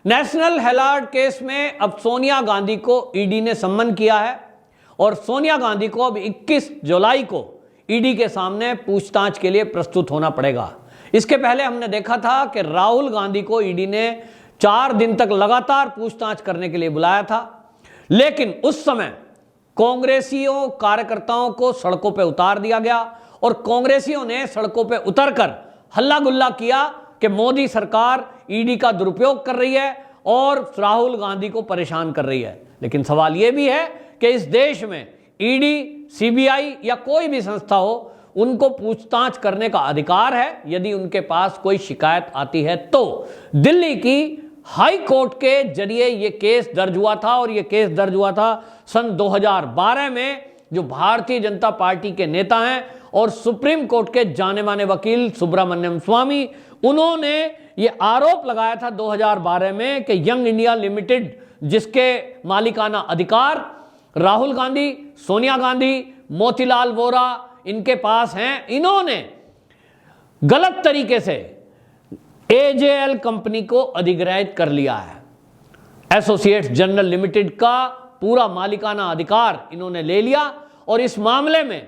National Herald case में अब सोनिया गांधी को ईडी ने सम्मन किया है और सोनिया गांधी को अब 21 जुलाई को ईडी के सामने पूछताछ के लिए प्रस्तुत होना पड़ेगा। इसके पहले हमने देखा था कि राहुल गांधी को ईडी ने 4 दिन तक लगातार पूछताछ करने के लिए बुलाया था, लेकिन उस समय कांग्रेसियों कार्यकर्ताओं को सड़कों पर उतार दिया गया और कांग्रेसियों ने सड़कों पर उतरकर हल्ला गुल्ला किया कि मोदी सरकार ईडी का दुरुपयोग कर रही है और राहुल गांधी को परेशान कर रही है। लेकिन सवाल यह भी है कि इस देश में ईडी, सीबीआई या कोई भी संस्था हो, उनको पूछताछ करने का अधिकार है यदि उनके पास कोई शिकायत आती है तो। दिल्ली की हाई कोर्ट के जरिए यह केस दर्ज हुआ था और यह केस दर्ज हुआ था सन 2012 में। जो भारतीय जनता पार्टी के नेता हैं और सुप्रीम कोर्ट के जाने माने वकील सुब्रमण्यम स्वामी, उन्होंने ये आरोप लगाया था 2012 में कि यंग इंडिया लिमिटेड, जिसके मालिकाना अधिकार राहुल गांधी, सोनिया गांधी, मोतीलाल वोरा इनके पास हैं, इन्होंने गलत तरीके से एजेएल कंपनी को अधिग्रहित कर लिया है। एसोसिएट्स जनरल लिमिटेड का पूरा मालिकाना अधिकार इन्होंने ले लिया और इस मामले में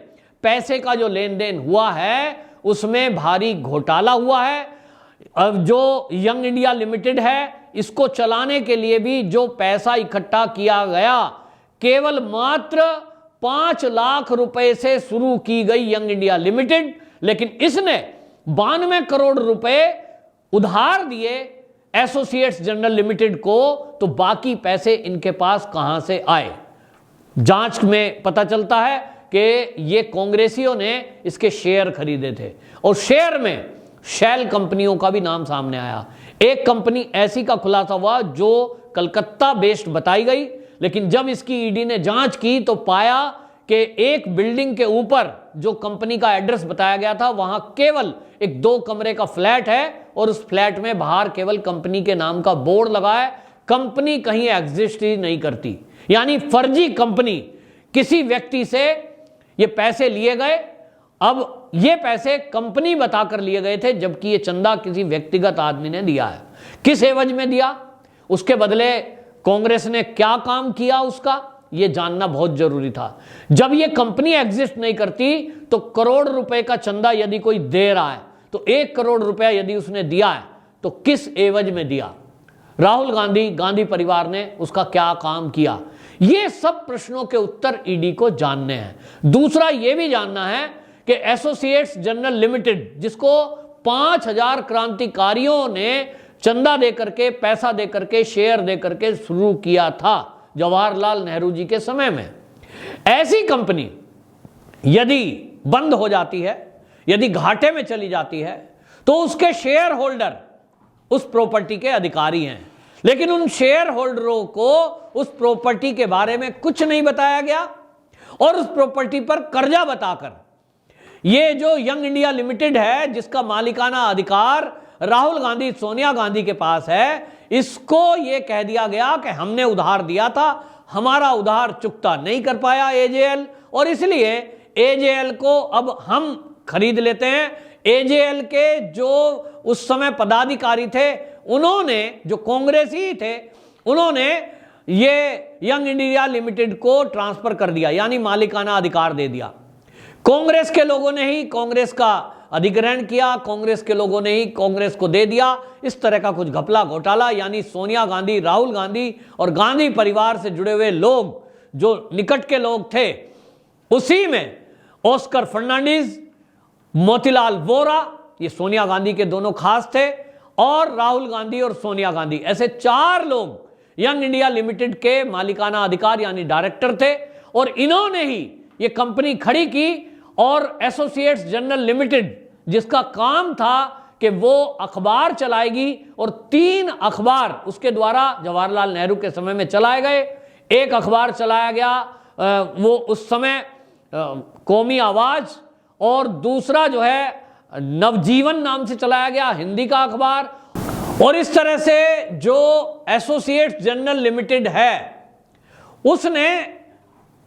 पैसे का जो लेन देन हुआ है उसमें भारी घोटाला हुआ है। अब जो यंग इंडिया लिमिटेड है, इसको चलाने के लिए भी जो पैसा इकट्ठा किया गया, केवल मात्र 5 लाख रुपए से शुरू की गई यंग इंडिया लिमिटेड, लेकिन इसने 92 करोड़ रुपए उधार दिए एसोसिएट्स जनरल लिमिटेड को, तो बाकी पैसे इनके पास कहां से आए? जांच में पता चलता है कि ये कांग्रेसियों ने इसके शेयर खरीदे थे और शेयर में शेल कंपनियों का भी नाम सामने आया। एक कंपनी ऐसी का खुलासा हुआ जो कलकत्ता बेस्ड बताई गई, लेकिन जब इसकी ईडी ने जांच की तो पाया कि एक बिल्डिंग के ऊपर जो कंपनी का एड्रेस बताया गया था, वहां केवल एक 2 कमरे का फ्लैट है और उस फ्लैट में बाहर केवल कंपनी के नाम का बोर्ड लगा है। कंपनी कहीं एग्जिस्ट ही नहीं करती, यानी फर्जी कंपनी। किसी व्यक्ति से ये पैसे लिए गए, अब ये पैसे कंपनी बताकर लिए गए थे, जबकि ये चंदा किसी व्यक्तिगत आदमी ने दिया है। किस एवज में दिया, उसके बदले कांग्रेस ने क्या काम किया, उसका ये जानना बहुत जरूरी था। जब ये कंपनी एग्जिस्ट नहीं करती तो करोड़ रुपए का चंदा यदि कोई दे रहा है तो 1 करोड़ रुपया यदि उसने दिया है तो किस एवज में दिया, राहुल गांधी, गांधी परिवार ने उसका क्या काम किया? ये सब प्रश्नों के उत्तर ईडी को जानने हैं। दूसरा ये भी जानना है कि एसोसिएट्स जनरल लिमिटेड, जिसको 5000 क्रांतिकारियों ने चंदा देकर के, पैसा देकर के, शेयर देकर के शुरू किया था जवाहरलाल नेहरू जी के समय में, ऐसी कंपनी यदि बंद हो जाती है, यदि घाटे में चली जाती है, तो उसके शेयर होल्डर उस प्रॉपर्टी के अधिकारी हैं, लेकिन उन शेयर होल्डरों को उस प्रॉपर्टी के बारे में कुछ नहीं बताया गया और उस प्रॉपर्टी पर कर्जा बताकर ये जो यंग इंडिया लिमिटेड है, जिसका मालिकाना अधिकार राहुल गांधी, सोनिया गांधी के पास है, इसको यह कह दिया गया कि हमने उधार दिया था, हमारा उधार चुकता नहीं कर पाया एजेएल, और इसलिए एजेएल को अब हम खरीद लेते हैं। एजेएल के जो उस समय पदाधिकारी थे, उन्होंने, जो कांग्रेसी थे, उन्होंने ये यंग इंडिया लिमिटेड को ट्रांसफर कर दिया, यानी मालिकाना अधिकार दे दिया। कांग्रेस के लोगों ने ही कांग्रेस का अधिग्रहण किया, कांग्रेस के लोगों ने ही कांग्रेस को दे दिया। इस तरह का कुछ घपला घोटाला, यानी सोनिया गांधी, राहुल गांधी और गांधी परिवार से जुड़े हुए लोग, जो निकट के लोग थे, उसी में ऑस्कर फर्नांडीज, मोतीलाल वोरा, ये सोनिया गांधी के दोनों खास थे, और राहुल गांधी और सोनिया गांधी, ऐसे 4 लोग यंग इंडिया लिमिटेड के मालिकाना अधिकार यानी डायरेक्टर थे और इन्होंने ही ये कंपनी खड़ी की। और एसोसिएट्स जनरल लिमिटेड, जिसका काम था कि वो अखबार चलाएगी, और 3 अखबार उसके द्वारा जवाहरलाल नेहरू के समय में चलाए गए। एक अखबार चलाया गया वो उस समय कौमी आवाज, और दूसरा जो है नवजीवन नाम से चलाया गया, हिंदी का अखबार। और इस तरह से जो एसोसिएट्स जनरल लिमिटेड है, उसने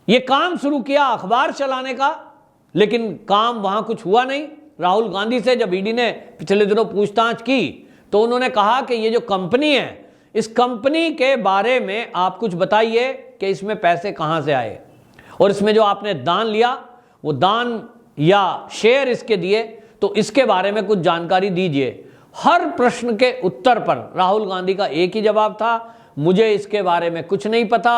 ये काम शुरू किया अखबार चलाने का, लेकिन काम वहां कुछ हुआ नहीं। राहुल गांधी से जब ईडी ने पिछले दिनों पूछताछ की तो उन्होंने कहा कि ये जो कंपनी है इस कंपनी के बारे में आप कुछ बताइए कि इसमें पैसे कहां से आए, और इसमें जो आपने दान लिया वो दान या शेयर इसके दिए तो इसके बारे में कुछ जानकारी दीजिए। हर प्रश्न के उत्तर पर राहुल गांधी का एक ही जवाब था, मुझे इसके बारे में कुछ नहीं पता।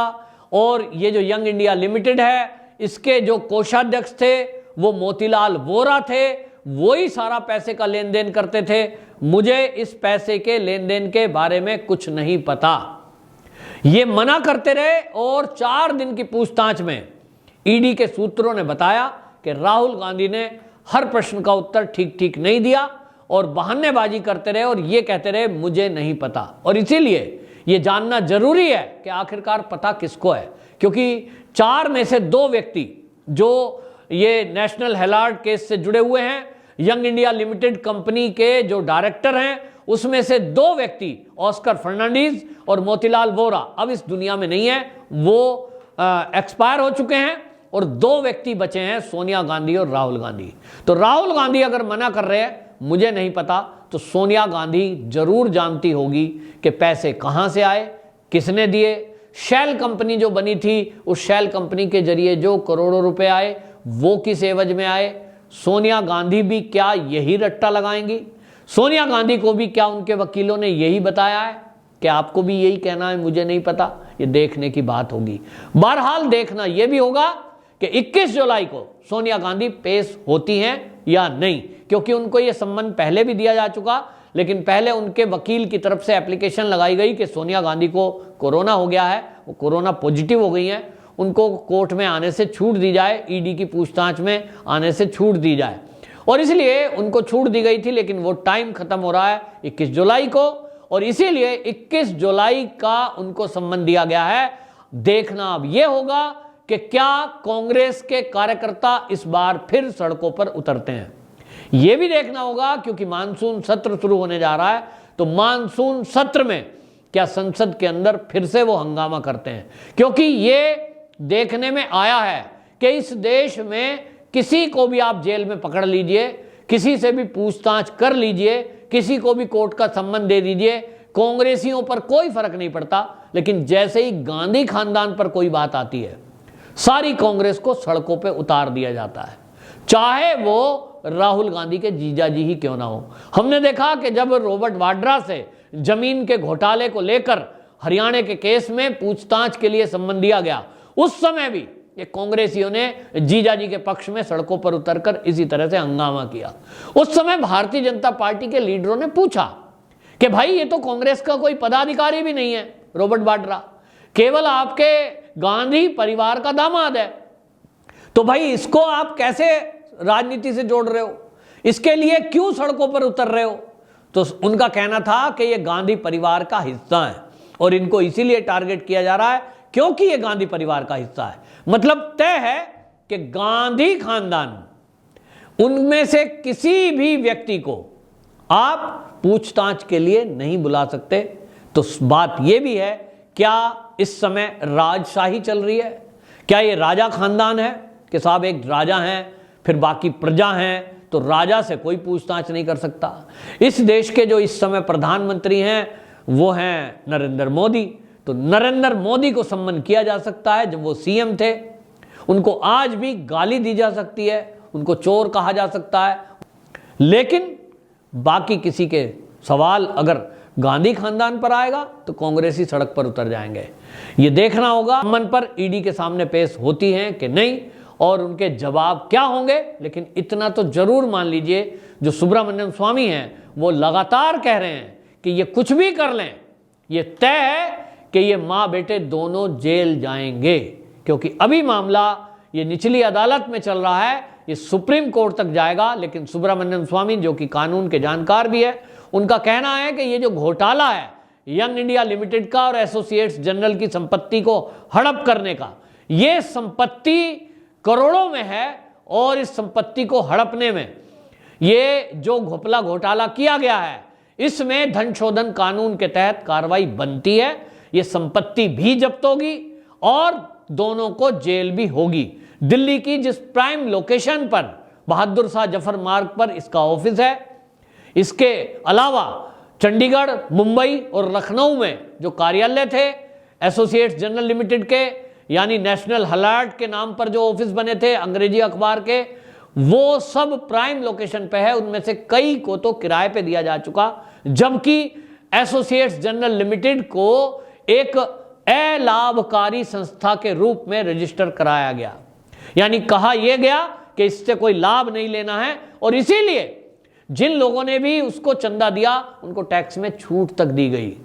और ये जो यंग इंडिया लिमिटेड है इसके जो कोषाध्यक्ष थे वो मोतीलाल वोरा थे, वही सारा पैसे का लेन देन करते थे, मुझे इस पैसे के लेन देन के बारे में कुछ नहीं पता। ये मना करते रहे और 4 दिन की पूछताछ में ईडी के सूत्रों ने बताया कि राहुल गांधी ने हर प्रश्न का उत्तर ठीक ठीक नहीं दिया और बहानेबाजी करते रहे और ये कहते रहे मुझे नहीं पता। और इसीलिए ये जानना जरूरी है कि आखिरकार पता किसको है, क्योंकि 4 में से 2 व्यक्ति जो ये नेशनल हेराल्ड केस से जुड़े हुए हैं, यंग इंडिया लिमिटेड कंपनी के जो डायरेक्टर हैं, उसमें से 2 व्यक्ति ऑस्कर फर्नांडीज और मोतीलाल वोरा अब इस दुनिया में नहीं है, वो एक्सपायर हो चुके हैं। और 2 व्यक्ति बचे हैं, सोनिया गांधी और राहुल गांधी। तो राहुल गांधी अगर मना कर रहे हैं मुझे नहीं पता, तो सोनिया गांधी जरूर जानती होगी कि पैसे कहां से आए, किसने दिए। शेल कंपनी जो बनी थी, उस शेल कंपनी के जरिए जो करोड़ों रुपए आए वो किस एवज में आए। सोनिया गांधी भी क्या यही रट्टा लगाएंगी? सोनिया गांधी को भी क्या उनके वकीलों ने यही बताया है कि आपको भी यही कहना है मुझे नहीं पता? ये देखने की बात होगी। बहरहाल देखना यह भी होगा कि 21 जुलाई को सोनिया गांधी पेश होती हैं या नहीं, क्योंकि उनको यह सम्मान पहले भी दिया जा चुका, लेकिन पहले उनके वकील की तरफ से एप्लीकेशन लगाई गई कि सोनिया गांधी को कोरोना हो गया है, वो कोरोना पॉजिटिव हो गई हैं, उनको कोर्ट में आने से छूट दी जाए, ईडी की पूछताछ में आने से छूट दी जाए। और इसलिए उनको छूट दी गई थी, लेकिन वो टाइम खत्म हो रहा है 21 जुलाई को, और इसीलिए 21 जुलाई का उनको सम्मान दिया गया है। देखना अब यह होगा कि क्या कांग्रेस के कार्यकर्ता इस बार फिर सड़कों पर उतरते हैं। यह भी देखना होगा, क्योंकि मानसून सत्र शुरू होने जा रहा है, तो मानसून सत्र में क्या संसद के अंदर फिर से वो हंगामा करते हैं। क्योंकि ये देखने में आया है कि इस देश में किसी को भी आप जेल में पकड़ लीजिए, किसी से भी पूछताछ कर लीजिए, किसी को भी कोर्ट का सम्मन दे दीजिए, कांग्रेसियों पर कोई फर्क नहीं पड़ता। लेकिन जैसे ही गांधी खानदान पर कोई बात आती है, सारी कांग्रेस को सड़कों पे उतार दिया जाता है, चाहे वो राहुल गांधी के जीजाजी ही क्यों ना हो। हमने देखा कि जब रॉबर्ट वाड्रा से जमीन के घोटाले को लेकर हरियाणा के केस में पूछताछ के लिए सम्मन दिया गया, उस समय भी ये कांग्रेसियों ने जीजाजी के पक्ष में सड़कों पर उतरकर इसी तरह से हंगामा किया। उस समय भारतीय जनता पार्टी के लीडरों ने पूछा कि भाई ये तो कांग्रेस का कोई पदाधिकारी भी नहीं है रॉबर्ट वाड्रा, केवल आपके गांधी परिवार का दामाद है, तो भाई इसको आप कैसे राजनीति से जोड़ रहे हो, इसके लिए क्यों सड़कों पर उतर रहे हो? तो उनका कहना था कि ये गांधी परिवार का हिस्सा है और इनको इसीलिए टारगेट किया जा रहा है क्योंकि ये गांधी परिवार का हिस्सा है। मतलब तय है कि गांधी खानदान उनमें से किसी भी व्यक्ति को आप पूछताछ के लिए नहीं बुला सकते। तो बात यह भी है, क्या इस समय राजशाही चल रही है? क्या ये राजा खानदान है कि साहब एक राजा हैं फिर बाकी प्रजा हैं, तो राजा से कोई पूछताछ नहीं कर सकता। इस देश के जो इस समय प्रधानमंत्री हैं वो हैं नरेंद्र मोदी, तो नरेंद्र मोदी को सम्मान किया जा सकता है जब वो सीएम थे। उनको आज भी गाली दी जा सकती है, उनको चोर कहा जा सकता है, लेकिन बाकी किसी के सवाल अगर गांधी खानदान पर आएगा तो कांग्रेसी सड़क पर उतर जाएंगे। ये देखना होगा सम्मान पर ईडी के सामने पेश होती हैं कि नहीं और उनके जवाब क्या होंगे। लेकिन इतना तो जरूर मान लीजिए, जो सुब्रमण्यम स्वामी हैं वो लगातार कह रहे हैं कि ये कुछ भी कर लें, ये तय है कि ये माँ बेटे दोनों जेल जाएंगे, क्योंकि अभी मामला ये निचली अदालत में चल रहा है, ये सुप्रीम कोर्ट तक जाएगा। लेकिन सुब्रमण्यम स्वामी जो कि कानून के जानकार भी है, उनका कहना है कि ये जो घोटाला है यंग इंडिया लिमिटेड का और एसोसिएट्स जनरल की संपत्ति को हड़प करने का, ये संपत्ति करोड़ों में है और इस संपत्ति को हड़पने में ये जो घोपला घोटाला किया गया है, इसमें धन शोधन कानून के तहत कार्रवाई बनती है। ये संपत्ति भी जब्त होगी और दोनों को जेल भी होगी। दिल्ली की जिस प्राइम लोकेशन पर बहादुर शाह जफर मार्ग पर इसका ऑफिस है, इसके अलावा चंडीगढ़, मुंबई और लखनऊ में जो कार्यालय थे एसोसिएट्स जनरल लिमिटेड के, यानी नेशनल हेराल्ड के नाम पर जो ऑफिस बने थे अंग्रेजी अखबार के, वो सब प्राइम लोकेशन पे है। उनमें से कई को तो किराए पे दिया जा चुका, जबकि एसोसिएट्स जनरल लिमिटेड को एक अलाभकारी संस्था के रूप में रजिस्टर कराया गया, यानी कहा यह गया कि इससे कोई लाभ नहीं लेना है। और इसीलिए जिन लोगों ने भी उसको चंदा दिया उनको टैक्स में छूट तक दी गई,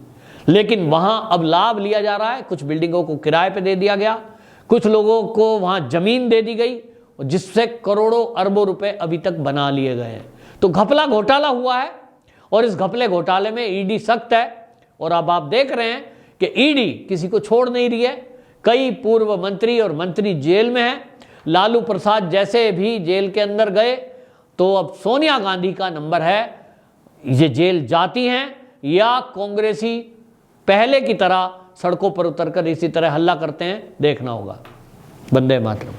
लेकिन वहां अब लाभ लिया जा रहा है। कुछ बिल्डिंगों को किराए पे दे दिया गया, कुछ लोगों को वहां जमीन दे दी गई, जिससे करोड़ों अरबों रुपए अभी तक बना लिए गए हैं। तो घपला घोटाला हुआ है और इस घपले घोटाले में ईडी सख्त है। और अब आप देख रहे हैं कि ईडी किसी को छोड़ नहीं रही है। कई पूर्व मंत्री और मंत्री जेल में हैं। लालू प्रसाद जैसे भी जेल के अंदर गए तो अब सोनिया गांधी का नंबर है, ये जेल जाती हैं या कांग्रेसी पहले की तरह सड़कों पर उतरकर इसी तरह हल्ला करते हैं, देखना होगा। वंदे मातरम।